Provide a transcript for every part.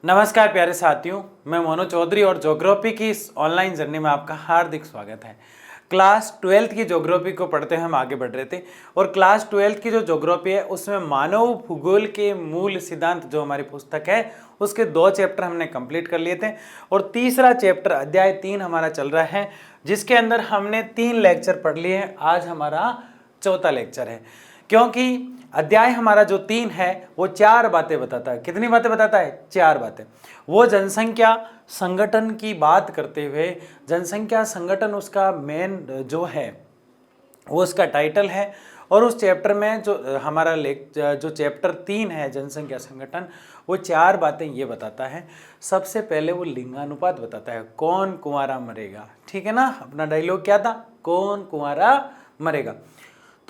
नमस्कार प्यारे साथियों, मैं मोनू चौधरी और ज्योग्राफी की इस ऑनलाइन जर्नी में आपका हार्दिक स्वागत है। क्लास 12th की ज्योग्राफी को पढ़ते हुए हम आगे बढ़ रहे थे और क्लास 12th की जो ज्योग्राफी है उसमें मानव भूगोल के मूल सिद्धांत जो हमारी पुस्तक है उसके 2 चैप्टर हमने कंप्लीट कर लिए थे और तीसरा चैप्टर अध्याय 3 हमारा चल रहा है, जिसके अंदर हमने 3 लेक्चर पढ़ लिए हैं। आज हमारा चौथा लेक्चर है, क्योंकि अध्याय हमारा जो 3 है वो 4 बातें बताता है। कितनी बातें बताता है? 4 बातें। वो जनसंख्या संगठन की बात करते हुए, जनसंख्या संगठन उसका मेन जो है वो उसका टाइटल है और उस चैप्टर में जो हमारा जो चैप्टर 3 है जनसंख्या संगठन, वो 4 बातें ये बताता है। सबसे पहले वो लिंगानुपात बताता है, कौन कुंवारा मरेगा। ठीक है ना, अपना डायलॉग क्या था? कौन कुंवारा मरेगा।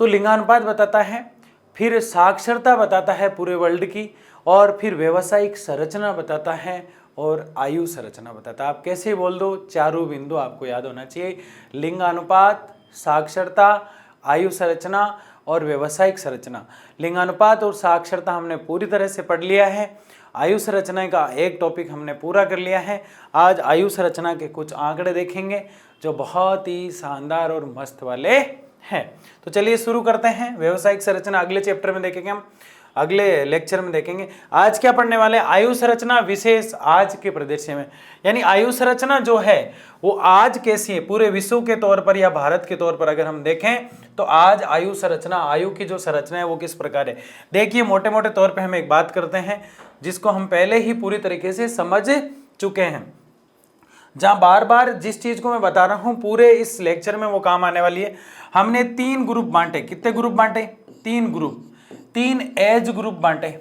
तो लिंगानुपात बताता है, फिर साक्षरता बताता है पूरे वर्ल्ड की, और फिर व्यावसायिक संरचना बताता है और आयु संरचना बताता है। आप कैसे बोल दो, चारों बिंदु आपको याद होना चाहिए। लिंगानुपात, साक्षरता, आयु संरचना और व्यावसायिक संरचना। लिंगानुपात और साक्षरता हमने पूरी तरह से पढ़ लिया है। आयु संरचना का एक टॉपिक हमने पूरा कर लिया है। आज आयु संरचना के कुछ आंकड़े देखेंगे जो बहुत ही शानदार और मस्त वाले हैं। तो चलिए शुरू करते हैं। व्यावसायिक संरचना अगले चैप्टर में देखेंगे, हम अगले लेक्चर में देखेंगे। आज क्या पढ़ने वाले? आयु संरचना विशेष आज के परिदृश्य में, यानी आयु संरचना जो है वो आज कैसी है पूरे विश्व के तौर पर या भारत के तौर पर अगर हम देखें तो आज आयु संरचना, आयु की जो संरचना है वो किस प्रकार है। देखिए, मोटे मोटे तौर पर हम एक बात करते हैं जिसको हम पहले ही पूरी तरीके से समझ चुके हैं, जहां बार बार जिस चीज को मैं बता रहा हूं पूरे इस लेक्चर में वो काम आने वाली है। हमने 3 ग्रुप बांटे। कितने ग्रुप बांटे? 3 ग्रुप, 3 एज ग्रुप बांटे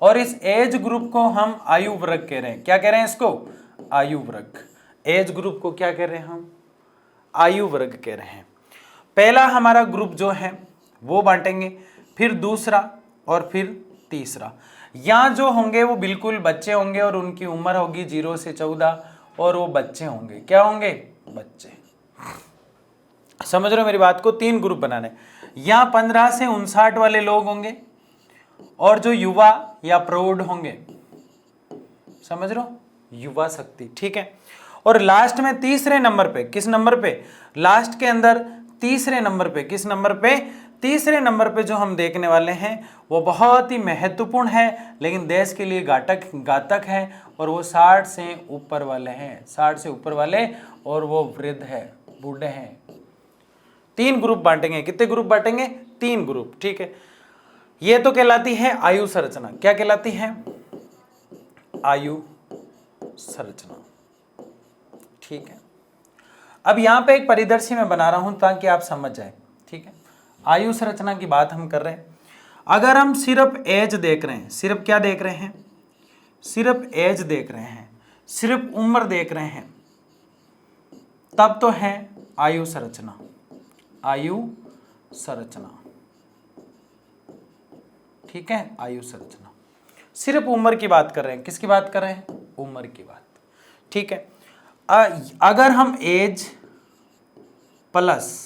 और इस एज ग्रुप को हम आयु वर्ग कह रहे हैं। क्या कह रहे हैं इसको? आयु वर्ग। एज ग्रुप को क्या कह रहे हैं हम? आयु वर्ग कह रहे हैं। पहला हमारा ग्रुप जो है वो बांटेंगे, फिर दूसरा और फिर तीसरा। यहां जो होंगे वो बिल्कुल बच्चे होंगे और उनकी उम्र होगी 0 से 14 और वो बच्चे होंगे। क्या होंगे? बच्चे। समझ रहे हो मेरी बात को? 3 ग्रुप बनाने। यहां 15 से 59 वाले लोग होंगे और जो युवा या प्रौढ़ होंगे, समझ रहे हो, युवा शक्ति। ठीक है। और लास्ट में तीसरे नंबर पे, किस नंबर पे? लास्ट के अंदर तीसरे नंबर पे, किस नंबर पे? तीसरे नंबर पे जो हम देखने वाले हैं वो बहुत ही महत्वपूर्ण है लेकिन देश के लिए घातक है, और वो 60 से ऊपर वाले हैं। 60 से ऊपर वाले, और वो वृद्ध है, बूढ़े हैं। 3 ग्रुप बांटेंगे। कितने ग्रुप बांटेंगे? 3 ग्रुप। ठीक है। ये तो कहलाती है आयु संरचना। क्या कहलाती है? आयु संरचना। ठीक है। अब यहां पे एक परिदृश्य मैं बना रहा हूं ताकि आप समझ जाए। ठीक है। आयु संरचना की बात हम कर रहे हैं। अगर हम सिर्फ एज देख रहे हैं, सिर्फ क्या देख रहे हैं? सिर्फ एज देख रहे हैं, सिर्फ उम्र देख रहे हैं, तब तो है आयु संरचना। आयु संरचना। ठीक है। आयु संरचना। सिर्फ उम्र की बात कर रहे हैं। किसकी बात कर रहे हैं? उम्र की बात। ठीक है। अगर हम एज प्लस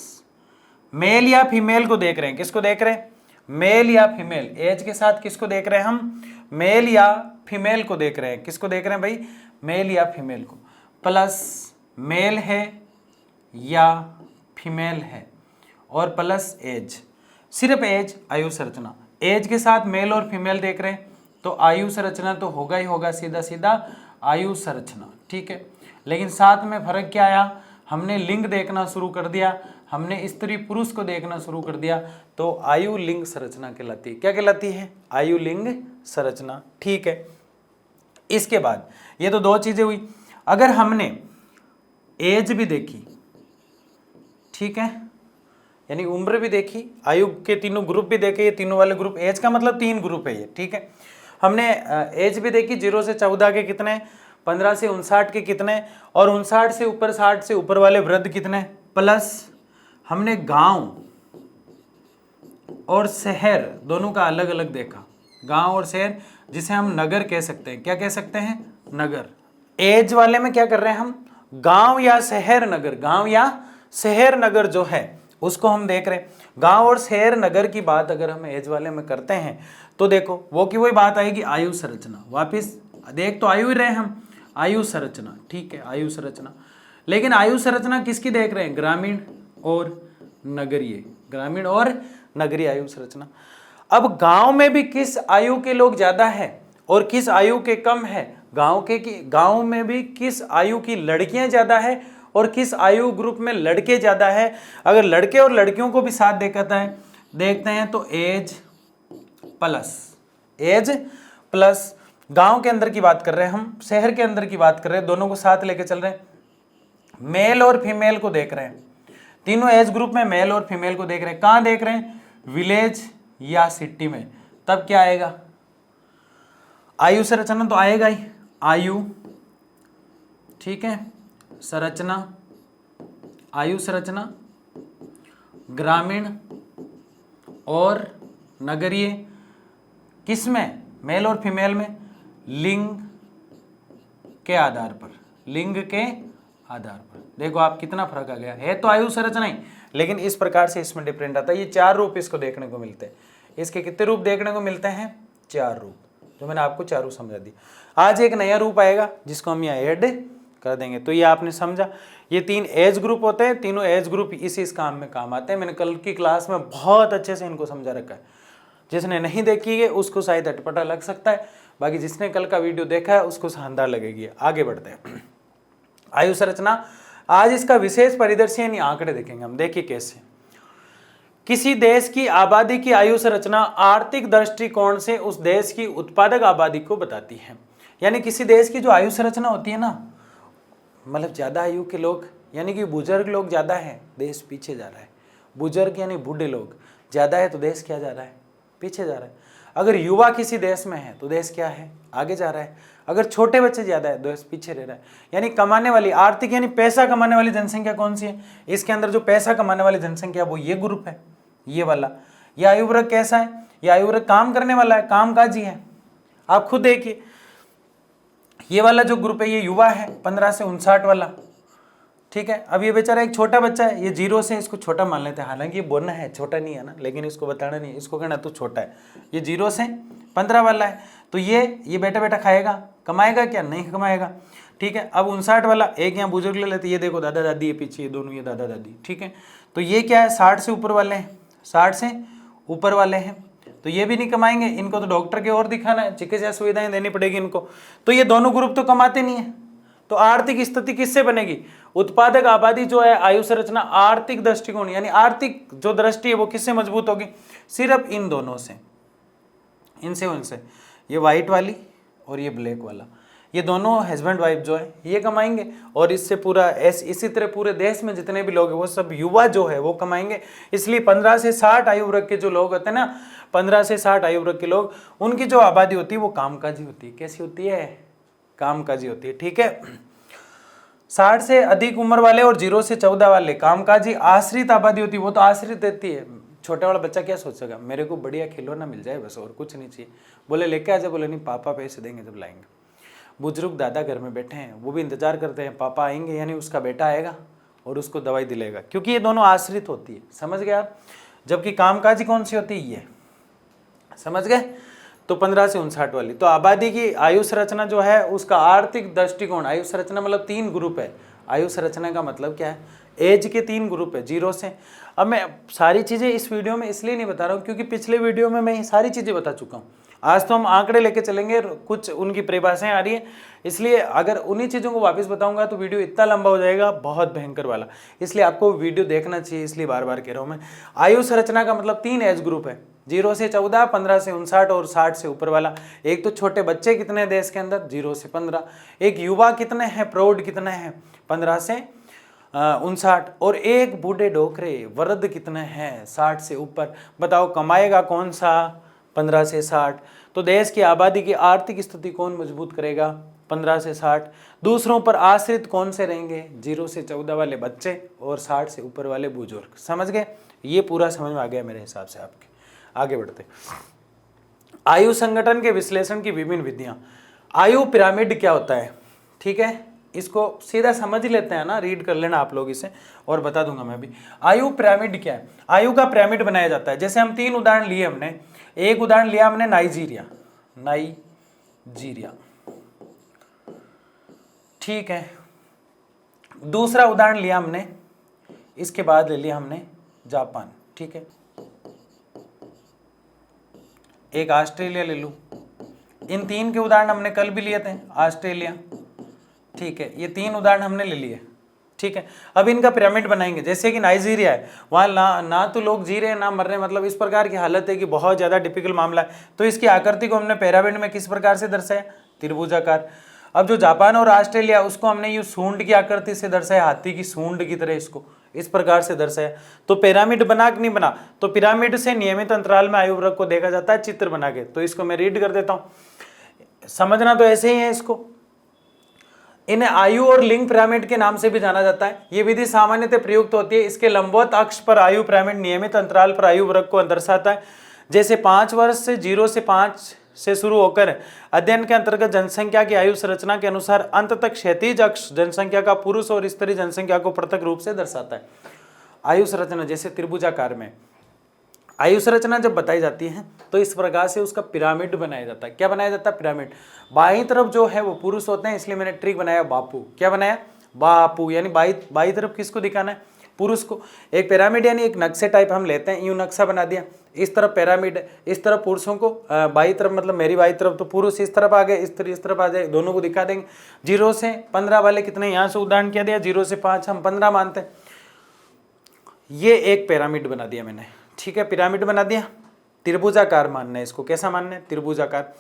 मेल या फीमेल को देख रहे हैं, किसको देख रहे हैं? मेल या फीमेल। एज के साथ किसको देख रहे हैं हम? मेल या फीमेल को देख रहे हैं। किसको देख रहे हैं भाई? मेल या फीमेल को। प्लस मेल है या फीमेल है और प्लस एज। सिर्फ एज, आयु संरचना। एज के साथ मेल और फीमेल देख रहे हैं तो आयु संरचना तो होगा ही होगा, सीधा सीधा आयु संरचना। ठीक है। लेकिन साथ में फर्क क्या आया? हमने लिंग देखना शुरू कर दिया, हमने स्त्री पुरुष को देखना शुरू कर दिया, तो आयु लिंग संरचना कहलाती है। क्या कहलाती है? आयु लिंग संरचना। ठीक है। इसके बाद ये तो 2 चीजें हुई। अगर हमने एज भी देखी, ठीक है, यानी उम्र भी देखी, आयु के तीनों ग्रुप भी देखे, ये तीनों वाले ग्रुप, एज का मतलब 3 ग्रुप है ये। ठीक है। हमने एज भी देखी, 0 से 14 के कितने, 15 से 59 के कितने, और 59 से ऊपर, 60 से ऊपर वाले वृद्ध कितने, प्लस हमने गांव और शहर दोनों का अलग अलग देखा। गांव और शहर, जिसे हम नगर कह सकते हैं। क्या कह सकते हैं? नगर। एज वाले में क्या कर रहे हैं हम? गांव या शहर नगर, गांव या शहर नगर जो है उसको हम देख रहे हैं। गांव और शहर नगर की बात अगर हम एज वाले में करते हैं तो देखो वो की वही बात आएगी, आयु संरचना। वापिस देख तो आयु ही रहे हम, आयु संरचना, ठीक है, आयु संरचना। लेकिन आयु संरचना किसकी देख रहे हैं? ग्रामीण और नगरीय, ग्रामीण और नगरीय आयु संरचना। अब गांव में भी किस आयु के लोग ज्यादा है और किस आयु के कम है? गांव में भी किस आयु की लड़कियां ज्यादा है और किस आयु ग्रुप में लड़के ज्यादा है? अगर लड़के और लड़कियों को भी साथ देखते हैं तो एज प्लस गांव के अंदर की बात कर रहे हैं हम, शहर के अंदर की बात कर रहे हैं, दोनों को साथ लेके चल रहे हैं। मेल और फीमेल को देख रहे हैं, तीनों एज ग्रुप में मेल और फीमेल को देख रहे हैं। कहां देख रहे हैं? विलेज या सिटी में। तब क्या आएगा? आयु संरचना तो आएगा ही, आयु, ठीक है, संरचना, आयु संरचना ग्रामीण और नगरीय, किसमें? मेल और फीमेल में, लिंग के आधार पर, लिंग के आधार पर। देखो आप कितना फर्क आ गया है, तो आयु संरचना ही, लेकिन इस प्रकार से इसमें डिफरेंट आता है। ये 4 रूप इसको देखने को मिलते हैं। इसके कितने रूप देखने को मिलते हैं? 4 रूप, जो मैंने आपको चारों समझा दी। आज एक नया रूप आएगा जिसको हम यहाँ ऐड कर देंगे। तो ये आपने समझा, ये 3 एज ग्रुप होते हैं, तीनों एज ग्रुप इस काम में काम आते हैं। मैंने कल की क्लास में बहुत अच्छे से इनको समझा रखा है। जिसने नहीं देखी है उसको शायद अटपटा लग सकता है, बाकी जिसने कल का वीडियो देखा है उसको शानदार लगेगी। आगे बढ़ते हैं। आयु संरचना, आज इसका विशेष परिदृश्य यानी आंकड़े देखेंगे हम। देखिए कैसे किसी देश की आबादी की आयु संरचना आर्थिक दृष्टिकोण से उस देश की उत्पादक आबादी को बताती है। यानी किसी देश की जो आयु संरचना होती है ना, मतलब ज्यादा आयु के लोग यानी कि बुजुर्ग लोग ज्यादा है, देश पीछे जा रहा है। बुजुर्ग यानी बूढ़े लोग ज्यादा है तो देश क्या जा रहा है? पीछे जा रहा है। अगर युवा किसी देश में है तो देश क्या है? आगे जा रहा है। अगर छोटे बच्चे ज्यादा है तो देश पीछे रह रहा है। यानी कमाने वाली, आर्थिक यानी पैसा कमाने वाली जनसंख्या कौन सी है? इसके अंदर जो पैसा कमाने वाली जनसंख्या वो ये ग्रुप है, ये वाला। ये आयु वर्ग कैसा है? ये आयु वर्ग काम करने वाला है, कामकाजी है। आप खुद देखिए, ये वाला जो ग्रुप है ये युवा है, 15 से 59 वाला, ठीक है। अब ये बेचारा एक छोटा बच्चा है, ये 0 से, इसको छोटा मान लेते हैं, हालांकि ये बोलना है छोटा नहीं है ना, लेकिन इसको बताना नहीं है, इसको कहना तू छोटा है। ये 0 से 15 वाला है, तो ये बैठा खाएगा, कमाएगा क्या? नहीं कमाएगा, ठीक है। अब 59 वाला, एक यहाँ बुजुर्ग ले लेते, ये देखो दादा दादी है पीछे, ये दोनों ये दादा दादी, ठीक है। तो ये क्या है? 60 से ऊपर वाले हैं, 60 से ऊपर वाले हैं, तो ये भी नहीं कमाएंगे। इनको तो डॉक्टर के और दिखाना है, चिकित्सा सुविधाएं देनी पड़ेगी इनको। तो ये दोनों ग्रुप तो कमाते नहीं है, तो आर्थिक स्थिति किससे बनेगी? उत्पादक आबादी जो है, आयु संरचना आर्थिक दृष्टिकोण यानी आर्थिक जो दृष्टि है वो किससे मजबूत होगी? सिर्फ इन दोनों से, इनसे उनसे। ये व्हाइट वाली और ये ब्लैक वाला, ये दोनों हस्बैंड वाइफ जो है ये कमाएंगे, और इससे पूरा इसी तरह पूरे देश में जितने भी लोग हैं वो सब युवा जो है वो कमाएंगे। इसलिए 15 से 60 आयु वर्ग के जो लोग होते हैं ना, 15 से 60 आयु वर्ग के लोग, उनकी जो आबादी होती है वो कामकाजी होती है। कैसी होती है? कामकाजी होती है, ठीक है। 60 से अधिक उम्र वाले और 0 से 14 वाले कामकाजी। आश्रित आबादी होती है, वो तो आश्रित देती है। छोटा वाला बच्चा क्या सोचेगा? मेरे को बढ़िया खिलौना मिल जाए बस, और कुछ नहीं चाहिए। बोले लेके आ जाए, बोले नहीं पापा पैसे देंगे जब लाएंगे। बुजुर्ग दादा घर में बैठे हैं, वो भी इंतजार करते हैं पापा आएंगे, यानी उसका बेटा आएगा और उसको दवाई दिलाएगा, क्योंकि ये दोनों आश्रित होती है। समझ गए आप? जबकि कामकाजी कौन सी होती है? ये समझ गए? तो 15 से 59 वाली। तो आबादी की आयु संरचना जो है उसका आर्थिक दृष्टिकोण, आयु संरचना मतलब 3 ग्रुप है। आयु संरचना का मतलब क्या है? एज के 3 ग्रुप है, 0 से। अब मैं सारी चीजें इस वीडियो में इसलिए नहीं बता रहा हूँ क्योंकि पिछले वीडियो में मैं ये सारी चीजें बता चुका हूँ। आज तो हम आंकड़े लेके चलेंगे, कुछ उनकी परिभाषाएं आ रही है, इसलिए अगर उन्हीं चीज़ों को वापस बताऊंगा तो वीडियो इतना लंबा हो जाएगा, बहुत भयंकर वाला। इसलिए आपको वीडियो देखना चाहिए, इसलिए बार बार कह रहा हूँ मैं। आयु संरचना का मतलब 3 एज ग्रुप है, 0 से 14, 15 से 59 और 60 से ऊपर वाला। एक तो छोटे बच्चे कितने देश के अंदर? 0 से 15। एक युवा कितने हैं? प्रौढ़ कितने हैं? 15 से 59। और एक बूढ़े डोकरे वृद्ध कितने हैं? 60 से ऊपर। बताओ कमाएगा कौन सा? 15 से 60। तो देश की आबादी की आर्थिक स्थिति कौन मजबूत करेगा? 15 से 60। दूसरों पर आश्रित कौन से रहेंगे? 0 से 14 वाले बच्चे और 60 से ऊपर वाले बुजुर्ग। समझ गए? ये पूरा समझ में आ गया मेरे हिसाब से आपके। आगे बढ़ते। आयु संगठन के विश्लेषण की विभिन्न विधियां। आयु पिरामिड क्या होता है? ठीक है, इसको सीधा समझ लेते हैं ना, रीड कर लेना आप लोग इसे, और बता दूंगा मैं भी। आयु पिरामिड क्या है? आयु का पिरामिड बनाया जाता है। जैसे हम 3 उदाहरण लिए हमने। एक उदाहरण लिया हमने नाइजीरिया, ठीक है, दूसरा उदाहरण लिया हमने, इसके बाद ले लिया हमने जापान। ठीक है, एक ऑस्ट्रेलिया ले लूं। इन तीन के उदाहरण हमने कल भी लिए थे, ऑस्ट्रेलिया। ठीक है, ये तीन उदाहरण हमने ले लिए। ठीक है, अब इनका पिरामिड बनाएंगे। जैसे कि नाइजीरिया है, वहाँ ना तो लोग जी रहे हैं ना मर रहे हैं, मतलब इस प्रकार की हालत है कि बहुत ज़्यादा डिफिकल्ट मामला है। तो इसकी आकृति को हमने पिरामिड में किस प्रकार से दर्शाया? त्रिभुजाकार। अब जो जापान और ऑस्ट्रेलिया, उसको हमने ये सूंड की आकृति से दर्शाया, हाथी की सूंड की तरह इसको इस प्रकार से दर्शाया। तो पिरामिड बना कि नहीं बना? तो पिरामिड से नियमित अंतराल में आयु वर्ग को देखा जाता है चित्र बना के। तो इसको मैं रीड कर देता हूं, समझना तो ऐसे ही है इसको। इन्हें आयु और लिंग पिरामिड के नाम से भी जाना जाता है। ये विधि सामान्यतः प्रयुक्त होती है। इसके लंबवत अक्ष पर आयु पिरामिड नियमित अंतराल पर आयु वर्ग को दर्शाता है। जैसे 5 वर्ष से 0 से 5 से शुरू होकर अध्ययन के अंतर्गत जनसंख्या की आयु संरचना के अनुसार अंत तक क्षैतिज अक्ष जनसंख्या का पुरुष और स्त्री जनसंख्या को पृथक रूप से दर्शाता है। आयु संरचना जैसे त्रिभुजाकार में आयु संरचना जब बताई जाती है तो इस प्रकार से उसका पिरामिड बनाया जाता है। क्या बनाया जाता है? पिरामिड। बाईं तरफ जो है वो पुरुष होते हैं, इसलिए मैंने ट्रिक बनाया बापू। क्या बनाया? बापू, यानी बाई तरफ किसको दिखाना है? पुरुष को। एक पिरामिड यानी एक नक्शे टाइप हम लेते हैं, यूं नक्शा बना दिया, इस तरफ पिरामिड है, इस तरफ पुरुषों को, बाई तरफ मतलब मेरी बाई तरफ तो पुरुष इस तरफ आ गए, इस तरफ आ जाए, दोनों को दिखा देंगे। 0 से 15 वाले कितने, यहाँ से उदाहरण क्या दिया, 0 से 5 हम 15 मानते हैं। ये एक पिरामिड बना दिया मैंने। ठीक है, पिरामिड बना दिया। त्रिभुजाकार मानना है इसको। कैसा मानना है? त्रिभुजाकार।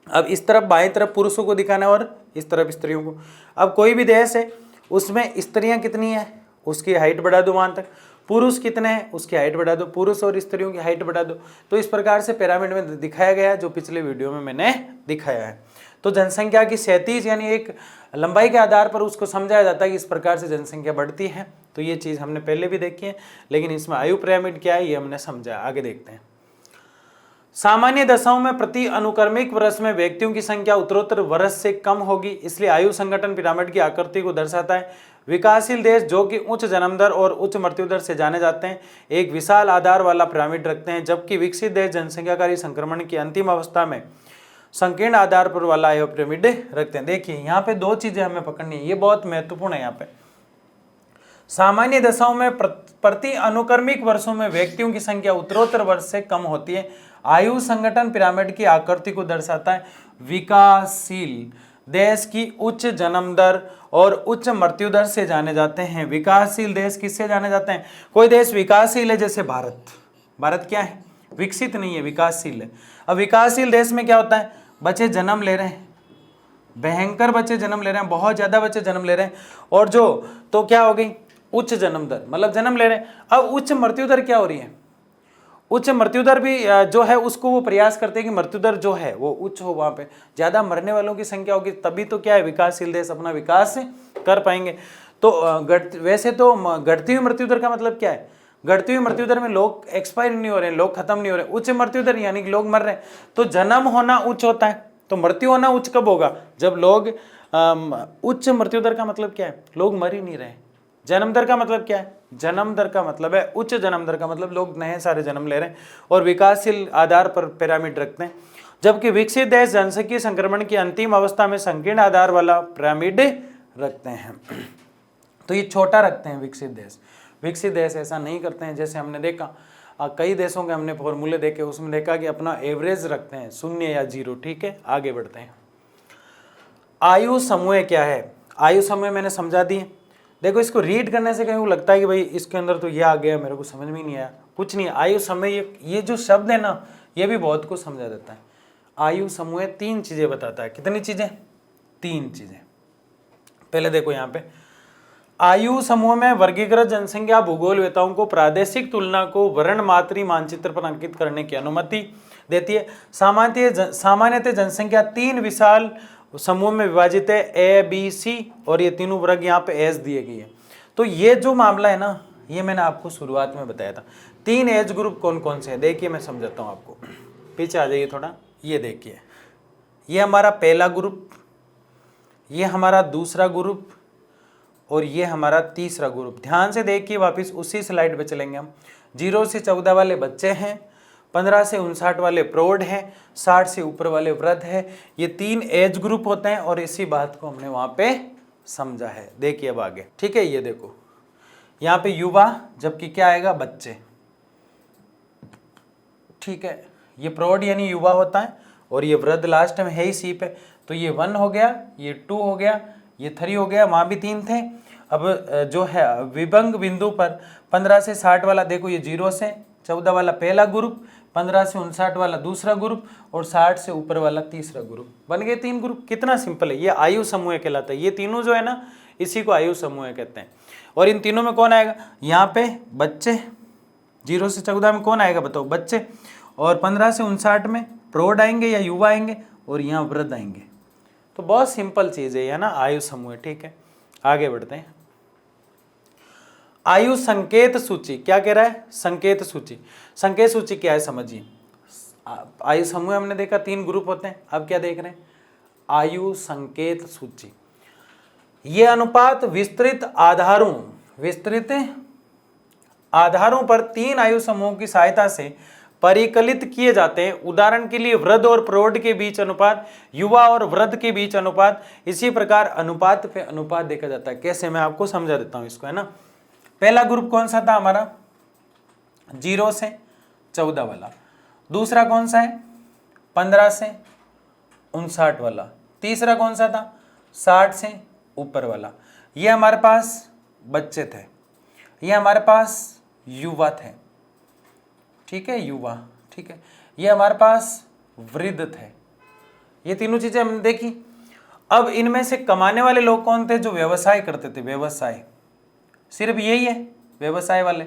अब इस तरफ बाएं तरफ पुरुषों को दिखाना है और इस तरफ स्त्रियों को। अब कोई भी देश है उसमें स्त्रियां कितनी है, उसकी हाइट बढ़ा दो वहां तक। पुरुष कितने हैं, उसकी हाइट बढ़ा दो। पुरुष और स्त्रियों की हाइट बढ़ा दो। तो इस प्रकार से पिरामिड में दिखाया गया है, जो पिछले वीडियो में मैंने दिखाया है। तो जनसंख्या की क्षैतिज यानी एक लंबाई के आधार पर उसको समझाया जाता है कि इस प्रकार से जनसंख्या बढ़ती है। तो ये चीज़ हमने पहले भी देखी है, लेकिन इसमें आयु पिरामिड क्या है ये हमने समझा। आगे देखते हैं। सामान्य दशाओं में प्रति अनुक्रमिक वर्ष में व्यक्तियों की संख्या उत्तरोत्तर वर्ष से कम होगी, इसलिए आयु संगठन पिरामिड की आकृति को दर्शाता है। विकासशील देश जो कि उच्च जन्म दर और उच्च मृत्यु दर से जाने जाते हैं, एक विशाल आधार वाला पिरामिड रखते हैं, जबकि विकसित देश जनसंख्याकारी संक्रमण की अंतिम अवस्था में संकीर्ण आधार पर वाला आयु पिरामिड रखते हैं। देखिए यहाँ पे दो चीजें हमें पकड़नी है, ये बहुत महत्वपूर्ण है। यहाँ पे सामान्य दशाओं में प्रति अनुक्रमिक वर्षों में व्यक्तियों की संख्या उत्तरोत्तर वर्ष से कम होती है। आयु संगठन पिरामिड की आकृति को दर्शाता है। विकासशील देश की उच्च जन्म दर और उच्च मृत्यु दर से जाने जाते हैं। विकासशील देश किससे जाने जाते हैं? कोई देश विकासशील है जैसे भारत। भारत क्या है? विकसित नहीं है, विकासशील है। अब विकासशील देश में क्या होता है? बच्चे जन्म ले रहे हैं, भयंकर बच्चे जन्म ले रहे हैं, बहुत ज्यादा बच्चे जन्म ले रहे हैं। और जो तो क्या हो गई? उच्च जन्म दर, मतलब जन्म ले रहे हैं। अब उच्च मृत्यु दर क्या हो रही है? उच्च मृत्यु दर भी जो है उसको वो प्रयास करते हैं कि मृत्यु दर जो है वो उच्च हो, वहां पे ज्यादा मरने वालों की संख्या होगी, तभी तो क्या है विकासशील देश अपना विकास कर पाएंगे। तो वैसे तो घटती हुई मृत्यु दर का मतलब क्या है? घटती हुई मृत्यु दर में लोग एक्सपायर नहीं हो रहे हैं, लोग खत्म नहीं हो रहे। उच्च मृत्यु दर यानी कि लोग मर रहे हैं। तो जन्म होना उच्च होता है, तो मृत्यु होना उच्च कब होगा? जब लोग उच्च मृत्यु दर का मतलब क्या है? लोग मर ही नहीं रहे। जन्म दर का मतलब क्या है? जन्म दर का मतलब है उच्च जन्म दर का मतलब लोग नए सारे जन्म ले रहे हैं और विकासशील आधार पर पिरामिड रखते हैं। जबकि विकसित देश जनसंख्या संक्रमण की अंतिम अवस्था में संकीर्ण आधार वाला पिरामिड रखते हैं। तो ये छोटा रखते हैं विकसित देश। विकसित देश ऐसा नहीं करते हैं। जैसे हमने देखा कई देशों के हमने फॉर्मूले देखे, उसमें देखा कि अपना एवरेज रखते हैं 0 या 0। ठीक है, आगे बढ़ते हैं। आयु समूह क्या है? आयु समूह मैंने समझा दिए। देखो इसको रीड करने से कहीं लगता है कि भाई इसके अंदर तो ये आ गया, मेरे को समझ में नहीं आया। कुछ नहीं, आयु समूह ये जो शब्द है ना, ये भी बहुत कुछ समझा देता है। आयु समूह 3 चीजें बताता है। कितनी चीजें? 3 चीजें। पहले देखो यहाँ पे आयु समूह में वर्गीकृत जनसंख्या भूगोलवेताओं को प्रादेशिक तुलना को वर्ण मात्री मानचित्र पर अंकित करने की अनुमति देती है। सामान्यतः जनसंख्या 3 विशाल समूह में विभाजित है, ए बी सी, और ये तीनों वर्ग यहाँ पे एज दिए गई है। तो ये जो मामला है ना, ये मैंने आपको शुरुआत में बताया था। 3 एज ग्रुप कौन कौन से हैं देखिए, मैं समझाता हूँ आपको। पीछे आ जाइए थोड़ा। ये देखिए, ये हमारा पहला ग्रुप, ये हमारा दूसरा ग्रुप, और ये हमारा तीसरा ग्रुप। ध्यान से देखिए, वापस उसी स्लाइड पे चलेंगे हम। 0 से 14 वाले बच्चे हैं, 15 से 59 वाले प्रौढ़ हैं, 60 से ऊपर वाले वृद्ध है। ये 3 एज ग्रुप होते हैं और इसी बात को हमने वहां पे समझा है। देखिए अब आगे, ठीक है, ये देखो यहाँ पे युवा, जबकि क्या आएगा, बच्चे, ठीक है। ये प्रौढ़ यानी युवा होता है और ये वृद्ध लास्ट में है ही सी पे, तो ये 1 हो गया, ये 2 हो गया, ये 3 हो गया, वहां भी 3 थे। अब जो है विभंग बिंदु पर 15 से 60 वाला देखो, ये 0 से 14 वाला पहला ग्रुप, 15 से 59 वाला दूसरा ग्रुप और 60 से ऊपर वाला तीसरा ग्रुप। बन गए 3 ग्रुप। कितना सिंपल है, ये आयु समूह कहलाता है। ये तीनों जो है ना, इसी को आयु समूह कहते हैं। और इन तीनों में कौन आएगा, यहाँ पे बच्चे, 0 से 14 में कौन आएगा बताओ, बच्चे, और 15 से 59 में प्रौढ़ आएंगे या युवा आएंगे और यहाँ वृद्ध आएंगे। तो बहुत सिंपल चीज है ना, आयु समूह, ठीक है। आगे बढ़ते हैं। आयु संकेत सूची क्या कह रहा है, संकेत सूची। संकेत सूची क्या है समझिए। आयु समूह हमने देखा 3 ग्रुप होते हैं, अब क्या देख रहे हैं, आयु संकेत सूची। ये अनुपात विस्तृत आधारों पर 3 आयु समूहों की सहायता से परिकलित किए जाते हैं। उदाहरण के लिए वृद्ध और प्रौढ़ के बीच अनुपात, युवा और वृद्ध के बीच अनुपात, इसी प्रकार अनुपात पे अनुपात देखा जाता है। कैसे, मैं आपको समझा देता हूं इसको, है ना। पहला ग्रुप कौन सा था हमारा, 0 से 14 वाला। दूसरा कौन सा है, 15 से 59 वाला। तीसरा कौन सा था, 60 से ऊपर वाला। ये हमारे पास बच्चे थे, ये हमारे पास युवा थे, ठीक है, युवा, ठीक है। ये हमारे पास वृद्ध थे। ये तीनों चीजें हमने देखी। अब इनमें से कमाने वाले लोग कौन थे, जो व्यवसाय करते थे, व्यवसाय, सिर्फ यही है व्यवसाय वाले,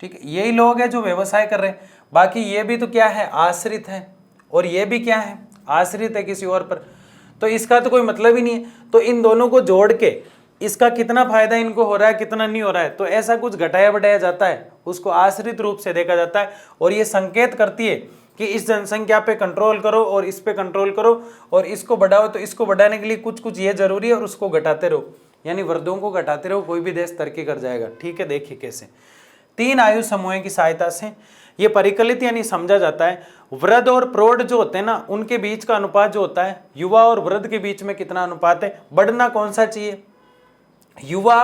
ठीक है। यही लोग हैं जो व्यवसाय कर रहे हैं। बाकी ये भी तो क्या है, आश्रित है, और ये भी क्या है, आश्रित है किसी और पर। तो इसका तो कोई मतलब ही नहीं है। तो इन दोनों को जोड़ के इसका कितना फायदा इनको हो रहा है, कितना नहीं हो रहा है, तो ऐसा कुछ घटाया बढ़ाया जाता है, उसको आश्रित रूप से देखा जाता है। और ये संकेत करती है कि इस जनसंख्या पे कंट्रोल करो और इस पे कंट्रोल करो, और इसको बढ़ाओ तो इसको बढ़ाने के लिए कुछ कुछ ये जरूरी है, और उसको घटाते रहो, यानी वृद्धों को घटाते रहो, कोई भी देश तरक्की कर जाएगा, ठीक है। देखिए कैसे 3 आयु समूहों की सहायता से ये परिकलित यानी समझा जाता है। वृद्ध और प्रौढ़ जो होते हैं ना, उनके बीच का अनुपात जो होता है, युवा और वृद्ध के बीच में कितना अनुपात है, बढ़ना कौन सा चाहिए, युवा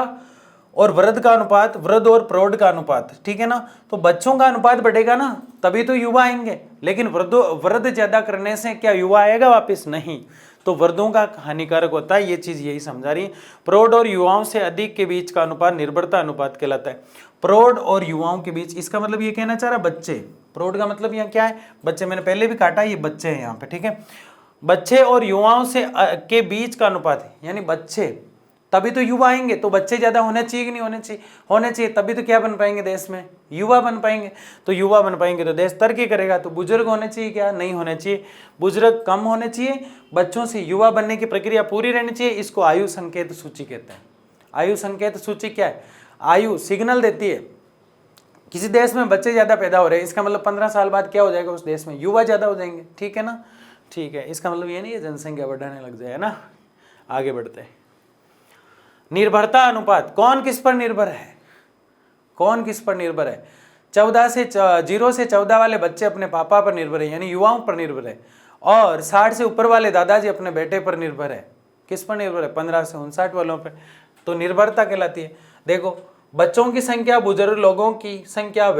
और वृद्ध का अनुपात, वृद्ध और प्रौढ़ का अनुपात, ठीक है ना। तो बच्चों का अनुपात बढ़ेगा ना, तभी तो युवा आएंगे। लेकिन वृद्ध ज्यादा करने से क्या युवा आएगा वापस, नहीं। तो वृद्धों का हानिकारक होता है, ये चीज यही समझा रही है। प्रौढ़ और युवाओं से अधिक के बीच का अनुपात निर्भरता अनुपात कहलाता है। प्रौढ़ और युवाओं के बीच, इसका मतलब ये कहना चाह रहा बच्चे, प्रौढ़ का मतलब यहाँ क्या है, बच्चे, मैंने पहले भी काटा, ये बच्चे हैं यहाँ पे, ठीक है। बच्चे और युवाओं से के बीच का अनुपात है, यानी बच्चे, तभी तो युवा आएंगे। तो बच्चे ज्यादा होने चाहिए कि नहीं होने चाहिए, होने चाहिए, तभी तो क्या बन पाएंगे देश में, युवा बन पाएंगे। तो युवा बन पाएंगे तो देश तरक्की करेगा। तो बुजुर्ग होने चाहिए क्या, नहीं होने चाहिए, बुजुर्ग कम होने चाहिए, बच्चों से युवा बनने की प्रक्रिया पूरी रहनी चाहिए। इसको आयु संकेत सूची कहते हैं। आयु संकेत सूची क्या है, आयु सिग्नल देती है, किसी देश में बच्चे ज्यादा पैदा हो रहे हैं, इसका मतलब 15 साल बाद क्या हो जाएगा, उस देश में युवा ज्यादा हो जाएंगे, ठीक है ना, ठीक है। इसका मतलब ये नहीं है जनसंख्या बढ़ने लग जाए, है ना। आगे बढ़ते हैं। निर्भरता अनुपात, कौन किस पर निर्भर है, कौन किस पर निर्भर है। 0 से 14 वाले बच्चे अपने पापा पर निर्भर है, यानी युवाओं पर निर्भर है। और 60 से ऊपर वाले दादाजी अपने बेटे पर निर्भर है। किस पर निर्भर है, 15 से 59 वालों पर। तो निर्भरता कहलाती है। देखो, बच्चों की संख्या बुजुर्ग लोगों की संख्या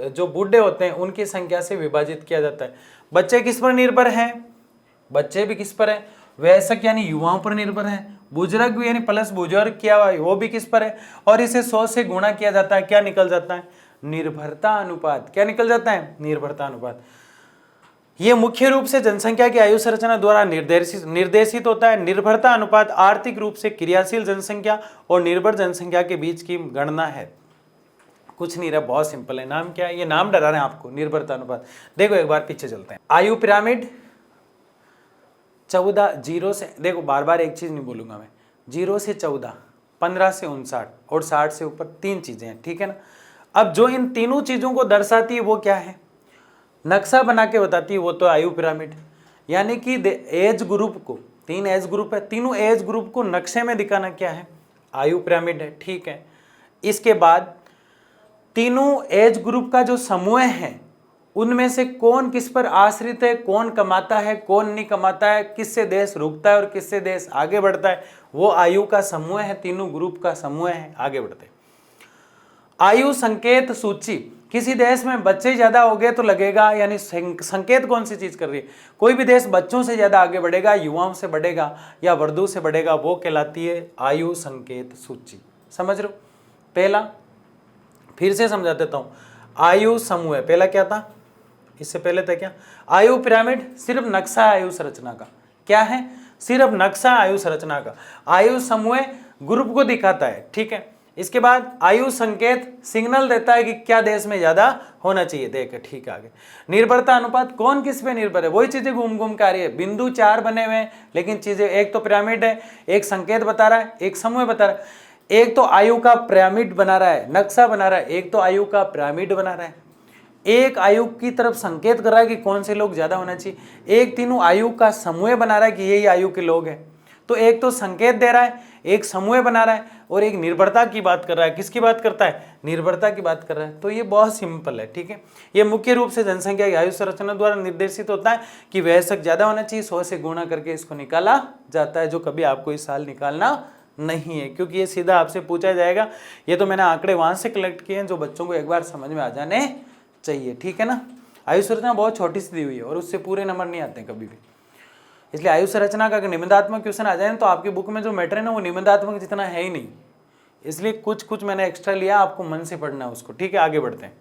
जो बूढ़े होते हैं उनकी संख्या से विभाजित किया जाता है। बच्चे किस पर निर्भर हैं, बच्चे भी किस पर है, वयस्क यानी युवाओं पर निर्भर है। बुजुर्ग भी यानी प्लस बुजुर्ग किया हुआ वो भी किस पर है, और इसे 100 से गुणा किया जाता है, क्या निकल जाता है, निर्भरता अनुपात। क्या निकल जाता है, निर्भरता अनुपात। ये मुख्य रूप से जनसंख्या की आयु संरचना द्वारा निर्देशित होता है। निर्भरता अनुपात आर्थिक रूप से क्रियाशील जनसंख्या और निर्भर जनसंख्या के बीच की गणना है। कुछ नहीं रहा, बहुत सिंपल है। नाम क्या है, ये नाम डरा रहे हैं आपको, निर्भरता अनुपात। देखो एक बार पीछे चलते हैं। आयु पिरामिड 14, 0 से, देखो बार बार एक चीज नहीं बोलूंगा मैं, 0 से 14, 15 से 59 और 60 से ऊपर, 3 चीजें हैं, ठीक है ना। अब जो इन तीनों चीजों को दर्शाती है वो क्या है, नक्शा बना के बताती है, वो तो आयु पिरामिड। यानी कि एज ग्रुप को, 3 एज ग्रुप है, तीनों एज ग्रुप को नक्शे में दिखाना क्या है, आयु पिरामिड है, ठीक है। इसके बाद तीनों एज ग्रुप का जो समूह है उनमें से कौन किस पर आश्रित है, कौन कमाता है, कौन नहीं कमाता है, किससे देश रुकता है और किससे देश आगे बढ़ता है, वो आयु का समूह है, तीनों ग्रुप का समूह है, आगे बढ़ते हैं। आयु संकेत सूची, किसी देश में बच्चे ज्यादा हो गए तो लगेगा, यानी संकेत कौन सी चीज कर रही है, कोई भी देश बच्चों से ज्यादा आगे बढ़ेगा, युवाओं से बढ़ेगा या वर्दू से बढ़ेगा, वो कहलाती है आयु संकेत सूची। समझ रहे हो? पहला फिर से समझा देता हूं, आयु समूह, पहला क्या था, इससे पहले था क्या, आयु पिरामिड, सिर्फ नक्शा आयु संरचना का, क्या है, सिर्फ नक्शा आयु संरचना का। आयु समूह ग्रुप को दिखाता है, ठीक है। इसके बाद आयु संकेत सिग्नल देता है कि क्या देश में ज्यादा होना चाहिए, देख ठीक आगे। निर्भरता अनुपात, कौन किस पे निर्भर है, वही चीजें घूम घूम के आ रही है, बिंदु 4 बने हुए हैं लेकिन चीजें, एक तो पिरामिड है, एक संकेत बता रहा है, एक समूह बता रहा है, एक तो आयु का पिरामिड बना रहा है, नक्शा बना रहा है, एक तो आयु का पिरामिड बना रहा है, एक आयु की तरफ संकेत कर रहा है कि कौन से लोग ज्यादा होना चाहिए, एक तीनों आयु का समूह बना रहा है कि यही आयु के लोग हैं। तो एक तो संकेत दे रहा है, एक समूह बना रहा है और एक निर्भरता की बात कर रहा है। किसकी बात करता है, निर्भरता की बात कर रहा है। तो ये बहुत सिंपल है, ठीक है। ये मुख्य रूप से जनसंख्या की आयु संरचना द्वारा निर्देशित होता है कि वयस्क ज्यादा होना चाहिए, 100 से गुणा करके इसको निकाला जाता है, जो कभी आपको इस साल निकालना नहीं है, क्योंकि ये सीधा आपसे पूछा जाएगा। ये तो मैंने आंकड़े वहां से कलेक्ट किए हैं जो बच्चों को एक बार समझ में आ जाने चाहिए, ठीक है ना। आयु संरचना बहुत छोटी सी दी हुई है और उससे पूरे नंबर नहीं आते कभी भी, इसलिए आयु संरचना का अगर निबंधात्मक क्वेश्चन आ जाए तो आपकी बुक में जो मैटर है ना वो निबंधात्मक जितना है ही नहीं, इसलिए कुछ मैंने एक्स्ट्रा लिया, आपको मन से पढ़ना है उसको, ठीक है। आगे बढ़ते हैं।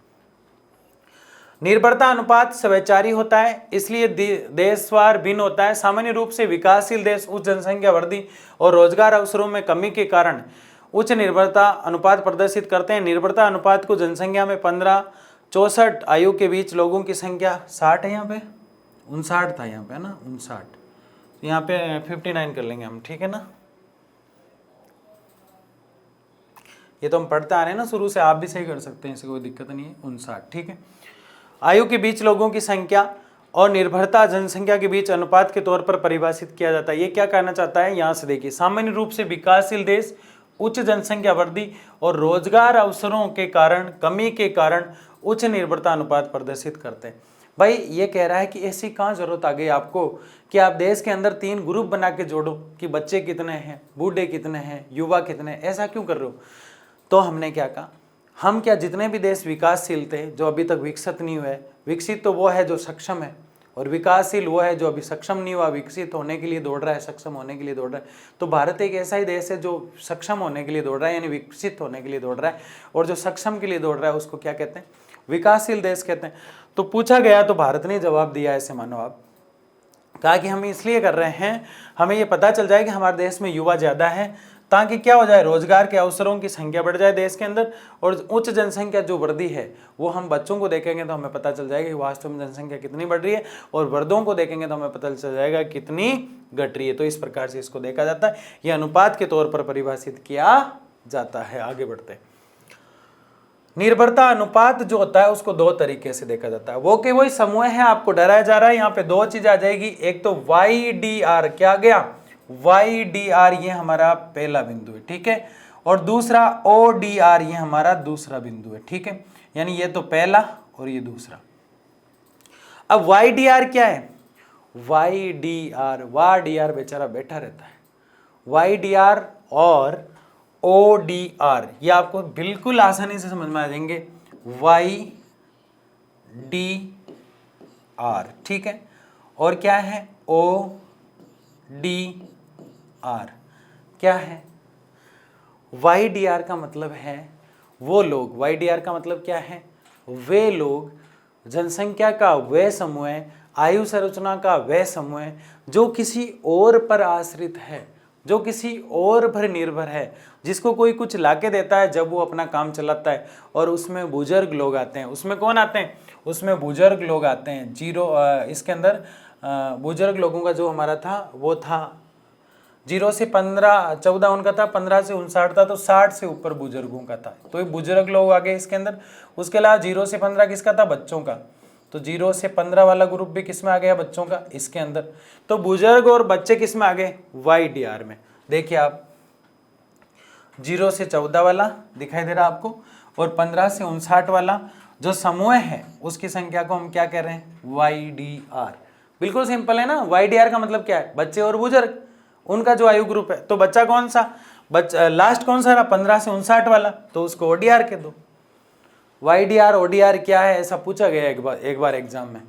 निर्भरता अनुपात स्वैचारी होता है, इसलिए देशवार भिन्न होता है। सामान्य रूप से विकासशील देश उच्च जनसंख्या वृद्धि और रोजगार अवसरों में कमी के कारण उच्च निर्भरता अनुपात प्रदर्शित करते हैं। निर्भरता अनुपात को जनसंख्या में 15-64 आयु के बीच लोगों की संख्या 60 है, यहाँ पे 59 था, यहाँ पे है ना 59, यहाँ पे 59 कर लेंगे हम, ठीक है ना। ये तो हम पढ़ते आ रहे हैं ना शुरू से, आप भी सही कर सकते हैं, इससे कोई दिक्कत नहीं है। 59, ठीक है। आयु के बीच लोगों की संख्या और निर्भरता जनसंख्या के बीच अनुपात के तौर पर परिभाषित किया जाता है। ये क्या कहना चाहता है, यहाँ से देखिए, सामान्य रूप से विकासशील देश उच्च जनसंख्या वृद्धि और रोजगार अवसरों के कारण कमी के कारण उच्च निर्भरता अनुपात प्रदर्शित करते हैं। भाई ये कह रहा है कि ऐसी कहाँ जरूरत आ गई आपको कि आप देश के अंदर 3 ग्रुप बना के जोड़ो कि बच्चे कितने हैं, बूढ़े कितने हैं, युवा कितने हैं, ऐसा क्यों कर रहे हो। तो हमने क्या कहा, हम क्या जितने भी देश विकासशील थे जो अभी तक विकसित नहीं हुए, विकसित तो वो है जो सक्षम है और विकासशील वो है जो अभी सक्षम नहीं हुआ, विकसित होने के लिए दौड़ रहा है, सक्षम होने के लिए दौड़ रहा है। तो भारत एक ऐसा ही देश है जो सक्षम होने के लिए दौड़ रहा है, यानी विकसित होने के लिए दौड़ रहा है, और जो सक्षम के लिए दौड़ रहा है उसको क्या कहते हैं, विकासशील देश कहते हैं। तो पूछा गया तो भारत ने जवाब दिया, ऐसे मानो आप, कहा कि हम इसलिए कर रहे हैं, हमें ये पता चल जाए कि हमारे देश में युवा ज़्यादा है, ताकि क्या हो जाए, रोजगार के अवसरों की संख्या बढ़ जाए देश के अंदर, और उच्च जनसंख्या जो वृद्धि है वो हम बच्चों को देखेंगे तो हमें पता चल जाएगा कि वास्तव में जनसंख्या कितनी बढ़ रही है, और वृद्धों को देखेंगे तो हमें पता चल जाएगा कितनी घट रही है। तो इस प्रकार से इसको देखा जाता है, यह अनुपात के तौर पर परिभाषित किया जाता है। आगे बढ़ते हैं। निर्भरता अनुपात जो होता है उसको 2 तरीके से देखा जाता है। वो कि वही समूह है, आपको डराया जा रहा है, यहाँ पे 2 चीज आ जाएगी, एक तो YDR, क्या गया, YDR, ये हमारा पहला बिंदु है, ठीक है, और दूसरा ODR, ये हमारा दूसरा बिंदु है, ठीक है, यानी ये तो पहला और ये दूसरा। अब YDR क्या है, YDR बेचारा बैठा रहता है, YDR और ODR ये आपको बिल्कुल आसानी से समझ में आ जाएंगे, YDR, ठीक है, और क्या है ODR, क्या है, YDR का मतलब है वो लोग, YDR का मतलब क्या है, वे लोग, जनसंख्या का वह समूह है, आयु संरचना का वह समूह है जो किसी और पर आश्रित है, जो किसी और पर निर्भर है, जिसको कोई कुछ लाके देता है जब वो अपना काम चलाता है, और उसमें बुजुर्ग लोग आते हैं। उसमें कौन आते हैं, उसमें बुजुर्ग लोग आते हैं। इसके अंदर बुजुर्ग लोगों का जो हमारा था वो था 0 से 14 उनका था, 15 से 59 था, तो 60 से ऊपर बुजुर्गों का था, तो ये बुजुर्ग लोग आ गए इसके अंदर। उसके अलावा 0 से 15 किसका था, बच्चों का, तो 0 से 15 वाला ग्रुप भी किस में आ गया, बच्चों का, इसके अंदर। तो बुजुर्ग और बच्चे किस में आ गए, YDR में। देखिए आप 0 से 14 वाला दिखाई दे रहा आपको, और 15 से 59 वाला, जो समूह है उसकी संख्या को हम क्या कह रहे हैं, YDR। बिल्कुल सिंपल है ना। YDR का मतलब क्या है, बच्चे और बुजुर्ग, उनका जो आयु ग्रुप है। तो बच्चा कौन सा, लास्ट कौन सा रहा, 15 से 59 वाला, तो उसको ODR के दो। YDR ODR क्या है ऐसा पूछा गया एक बार एग्जाम में,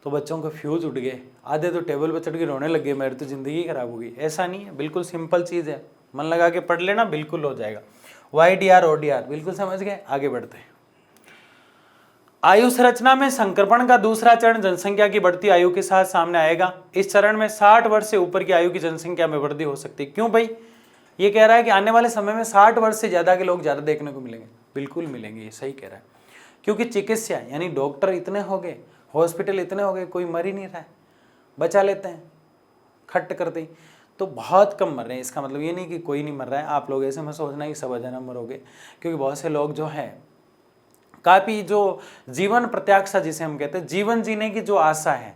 तो बच्चों को फ्यूज उठ गए, आधे तो टेबल पर चढ़ के रोने लग गए, मेरी तो जिंदगी खराब हो गई। ऐसा नहीं है, बिल्कुल सिंपल चीज़ है, मन लगा के पढ़ लेना, बिल्कुल हो जाएगा। YDR ODR बिल्कुल समझ गए। आगे बढ़ते हैं। आयु संरचना में संक्रमण का दूसरा चरण जनसंख्या की बढ़ती आयु के साथ सामने आएगा। इस चरण में 60 वर्ष से ऊपर की आयु की जनसंख्या में वृद्धि हो सकती है। क्यों भाई, ये कह रहा है कि आने वाले समय में 60 वर्ष से ज्यादा के लोग ज्यादा देखने को मिलेंगे। बिल्कुल मिलेंगे, ये सही कह रहा है, क्योंकि चिकित्सा यानी डॉक्टर इतने हो गए, हॉस्पिटल इतने हो गए, कोई मर ही नहीं रहा है, बचा लेते हैं खट करते ही, तो बहुत कम मर रहे हैं। इसका मतलब ये नहीं कि कोई नहीं मर रहा है, आप लोग ऐसे मत सोचना कि सब अचानक मरोगे, क्योंकि बहुत से लोग जो है काफ़ी जो जीवन प्रत्याशा जिसे हम कहते हैं, जीवन जीने की जो आशा है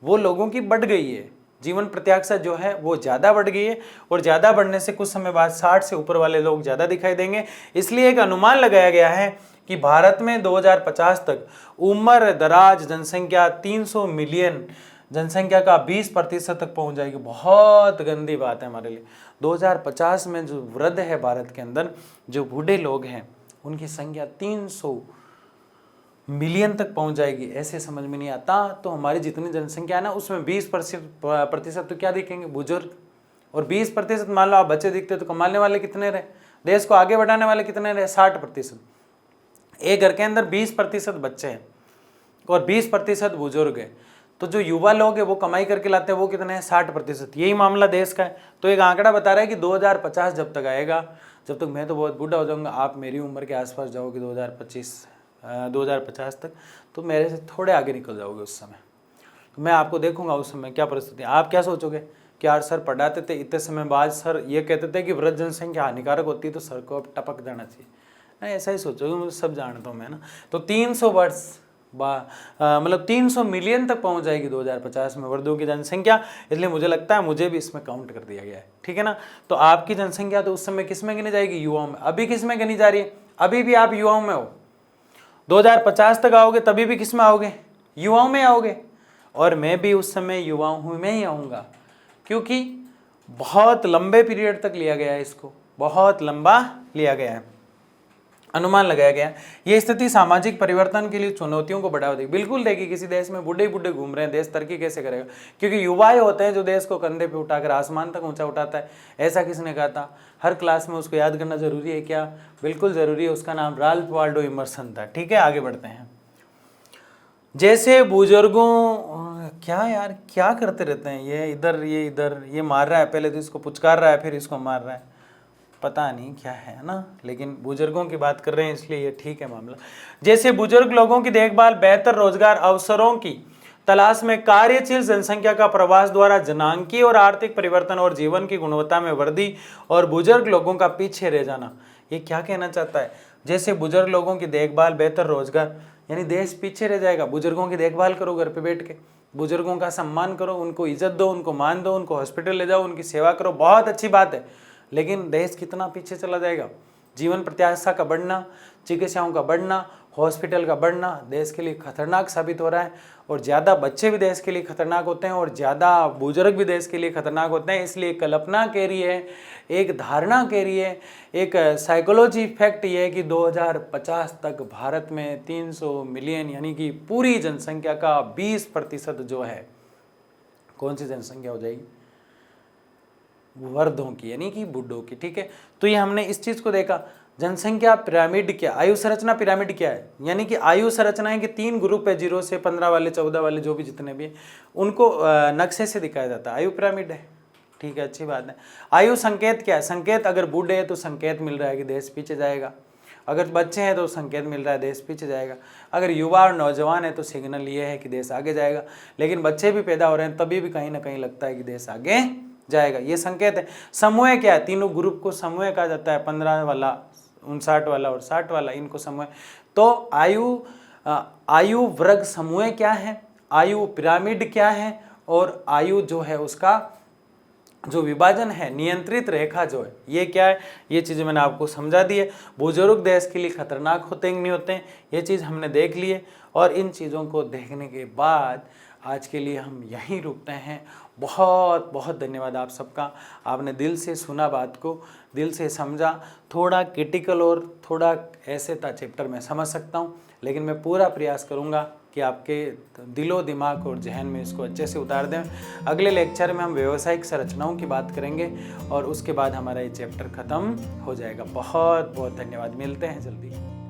वो लोगों की बढ़ गई है, जीवन प्रत्याशा जो है वो ज़्यादा बढ़ गई है, और ज़्यादा बढ़ने से कुछ समय बाद 60 से ऊपर वाले लोग ज़्यादा दिखाई देंगे। इसलिए एक अनुमान लगाया गया है कि भारत में 2050 तक उम्र दराज जनसंख्या 300 मिलियन जनसंख्या का 20% तक पहुंच जाएगी। बहुत गंदी बात है हमारे लिए। 2050 में जो वृद्ध है भारत के अंदर, जो बूढ़े लोग हैं, उनकी संख्या 300 मिलियन तक पहुंच जाएगी। ऐसे समझ में नहीं आता। तो हमारी जितनी जनसंख्या है ना, उसमें 20% तो क्या दिखेंगे, बुजुर्ग, और 20% मान लो आप बच्चे दिखते तो कमाने वाले कितने रहे, देश को आगे बढ़ाने वाले कितने रहे, 60%। एक घर के अंदर 20% बच्चे हैं और 20% बुजुर्ग है, तो जो युवा लोग हैं वो कमाई करके लाते हैं, वो कितने हैं, 60%। यही मामला देश का है। तो एक आंकड़ा बता रहा है कि 2050 जब तक आएगा, जब तक मैं तो बहुत बूढ़ा हो जाऊंगा, आप मेरी उम्र के आसपास जाओगे 2050 तक, तो मेरे से थोड़े आगे निकल जाओगे उस समय। तो मैं आपको देखूंगा उस समय क्या परिस्थिति। आप क्या सोचोगे कि यार सर पढ़ाते थे, इतने समय बाद सर ये कहते थे कि वृद्ध जनसंख्या हानिकारक होती है, तो सर को अब टपक जाना चाहिए। नहीं, ऐसा ही सोचोगे, मुझे सब जानता हूँ मैं ना। तो 300 वर्ष मतलब 300 मिलियन तक पहुंच जाएगी 2050 में वृद्धों की जनसंख्या। इसलिए मुझे लगता है मुझे भी इसमें काउंट कर दिया गया है, ठीक है ना। तो आपकी जनसंख्या तो उस समय किस में गिनी जाएगी, युवाओं में। अभी किस में गिनी जा रही है, अभी भी आप युवाओं में हो। 2050 तक आओगे तभी भी किस में आओगे, युवाओं में आओगे। और मैं भी उस समय युवाओं में ही आऊँगा, क्योंकि बहुत लंबे पीरियड तक लिया गया है, इसको बहुत लंबा लिया गया है, अनुमान लगाया गया। ये स्थिति सामाजिक परिवर्तन के लिए चुनौतियों को बढ़ावा देगी। बिल्कुल देगी। किसी देश में बूढ़े बूढ़े घूम रहे हैं, देश तरक्की कैसे करेगा, क्योंकि युवाएं होते हैं जो देश को कंधे पे उठाकर आसमान तक ऊंचा उठाता है। ऐसा किसने कहा था, हर क्लास में उसको याद करना जरूरी है क्या, बिल्कुल जरूरी है। उसका नाम राल्फ वाल्डो इमर्सन था, ठीक है। आगे बढ़ते हैं। जैसे बुजुर्गों, क्या यार क्या करते रहते हैं, ये इधर ये मार रहा है, पहले तो इसको पुचकार रहा है, फिर इसको मार रहा है, पता नहीं क्या है ना। लेकिन बुजुर्गों की बात कर रहे हैं इसलिए ये ठीक है मामला। जैसे बुजुर्ग लोगों की देखभाल, बेहतर रोजगार अवसरों की तलाश में कार्यशील जनसंख्या का प्रवास द्वारा जनांकीय और आर्थिक परिवर्तन और जीवन की गुणवत्ता में वृद्धि और बुजुर्ग लोगों का पीछे रह जाना। ये क्या कहना चाहता है, जैसे बुजुर्ग लोगों की देखभाल, बेहतर रोजगार, यानी देश पीछे रह जाएगा। बुजुर्गों की देखभाल करो घर पे बैठ के, बुजुर्गों का सम्मान करो, उनको इज्जत दो, उनको मान दो, उनको हॉस्पिटल ले जाओ, उनकी सेवा करो, बहुत अच्छी बात है। लेकिन देश कितना पीछे चला जाएगा। जीवन प्रत्याशा का बढ़ना, चिकित्साओं का बढ़ना, हॉस्पिटल का बढ़ना देश के लिए खतरनाक साबित हो रहा है। और ज़्यादा बच्चे भी देश के लिए खतरनाक होते हैं और ज़्यादा बुजुर्ग भी देश के लिए खतरनाक होते हैं। इसलिए कल्पना कह रही है, एक धारणा कह रही है, एक साइकोलॉजी इफेक्ट ये है कि 2050 तक भारत में 300 मिलियन यानी कि पूरी जनसंख्या का 20% जो है, कौन सी जनसंख्या हो जाएगी, वर्धों की यानी कि बूढ़ों की, ठीक है। तो ये हमने इस चीज को देखा। जनसंख्या पिरामिड क्या, आयु संरचना पिरामिड क्या है, यानी कि आयु संरचनाएं के 3 ग्रुप है, 0 से 15 वाले, 14 वाले, जो भी जितने भी हैं, उनको नक्शे से दिखाया जाता है। आयु पिरामिड है, ठीक है, अच्छी बात है। आयु संकेत क्या है, संकेत अगर बूढ़े है तो संकेत मिल रहा है कि देश पीछे जाएगा, अगर बच्चे हैं तो संकेत मिल रहा है देश पीछे जाएगा, अगर युवा और नौजवान है तो सिग्नल ये है कि देश आगे जाएगा। लेकिन बच्चे भी पैदा हो रहे हैं तभी भी कहीं ना कहीं लगता है कि देश आगे जाएगा, ये संकेत है। समूह क्या है, तीनों ग्रुप को समूह कहा जाता है, 15 वाला, 59 वाला और 60 वाला, इनको समूह। तो आयु वर्ग समूह क्या है, आयु पिरामिड क्या है, और आयु जो है उसका जो विभाजन है, नियंत्रित रेखा जो है, ये क्या है, ये चीज़ें मैंने आपको समझा दी है। बुजुर्ग देश के लिए खतरनाक होते हैं कि नहीं होते हैं, ये चीज़ हमने देख ली है। और इन चीज़ों को देखने के बाद आज के लिए हम यहीं रुकते हैं। बहुत बहुत धन्यवाद आप सबका। आपने दिल से सुना, बात को दिल से समझा। थोड़ा क्रिटिकल और थोड़ा ऐसे था चैप्टर में समझ सकता हूँ, लेकिन मैं पूरा प्रयास करूँगा कि आपके दिलो दिमाग और जहन में इसको अच्छे से उतार दें। अगले लेक्चर में हम व्यावसायिक संरचनाओं की बात करेंगे और उसके बाद हमारा ये चैप्टर ख़त्म हो जाएगा। बहुत बहुत धन्यवाद, मिलते हैं जल्दी।